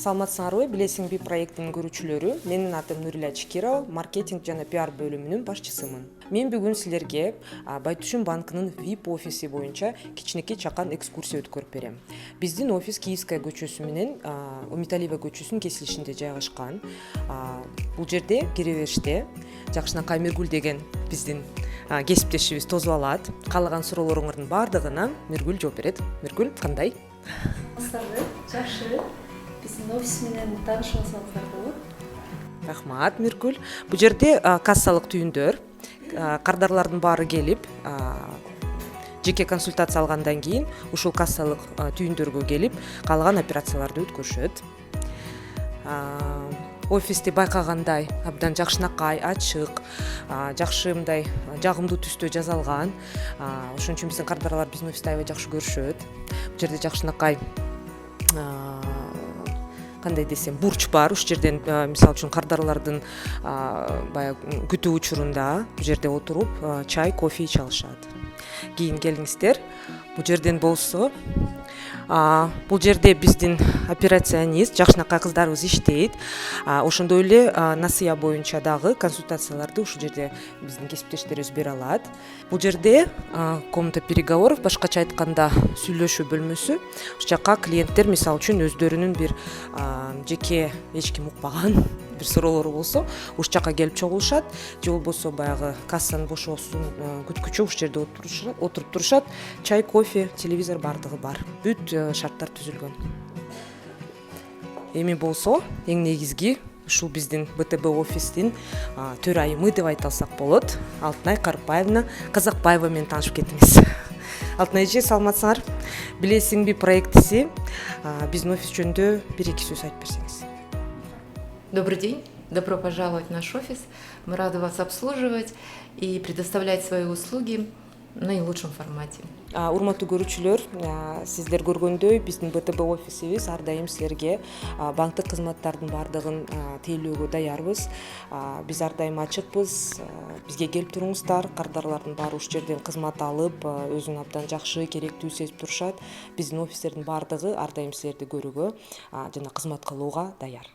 Саламатсыңарбы, билесиңби проектинин көрүүчүлөрү. Менин атым Нурила Чикирова, маркетинг жана пиар бөлүмүнүн башчысымын. Мен бүгүн силерге Байтушин банкынын VIP офиси боюнча кичинекей чакан экскурсия өткөрүп берем. Биздин офис Киевская көчөсү менен Умиталиева көчөсүнүн кесилишинде жайгашкан. Бул жерде кире Жакшынакай Миргүл деген биздин кесиптешибиз тосуп алат. Каалаган суроолоруңардын баардыгына Миргүл жооп берет. Миргүл, кандай? Жакшы. Биздин офис менен таанышып алсаңыздар болот. Рахмат, Миргүл. Бул жерде кассалык түйүндөр, кардарлардын баары келип, жеке консультация алгандан кийин ушул кассалык түйүндөргө келип, каалаган операцияларды өткөрүшөт. Офисти байкагандай абдан жакшынакай, ачык, жакшы мындай жагымдуу түстө жасалган. Ошон үчүн биздин кардарлар биздин офисти аябай жакшы көрүшөт. Бул жерде жакшынакай кандай десем, бурч бар. Ушул жерден мисалы үчүн кардарлардын баягы күтүү учурунда бул жерде отуруп чай, кофе иче алышат. Кийин келиңиздер. Бул жерден болсо, бул жерде биздин операционист, жакшынакай кыздарыбыз иштейт. Ошондой эле насыя боюнча дагы консультацияларды ушул жерде биздин кесиптештерибиз бере алат. Бул жерде комната переговоров, башкача айтканда сүйлөшүү бөлмөсү. Ушул жака клиенттер мисалы үчүн өздөрүнүн бир жеке эч ким укпаган бир суроолору болсо, ушул жака келип чогулушат, же болбосо баягы кассанын бошоосун күткүчө ушул жерде отуруп турушат. Чай, кофе, телевизор баардыгы бар. Бүт шарттар түзүлгөн. Эми болсо, эң негизги ушул биздин БТБ офистин төрайымы деп айта алсак болот. Алтынай Карпаевна Казакбаева менен таанышып кеттиңиз. Алтынай эже, саламатсыңар? Билесиңби проектиси биздин офис жөнүндө бир-эки сөз айтып берсеңиз. Добрый день, добро пожаловать в наш офис. Мы рады вас обслуживать и предоставлять свои услуги в наилучшем формате. Урматтуу көрүүчүлөр, сиздер көргөндөй биздин БТБ офисибиз ар дайым силерге банктык кызматтардын баардыгын тейлөөгө даярбыз. Биз ар дайым ачыкпыз. Бизге келип туруңуздар. Кардарлардын баары ушул жерден кызмат алып, өзүн абдан жакшы, керектүү сезип турушат. Биздин офистердин баардыгы ар дайым силерди көрүүгө жана кызмат кылууга даяр.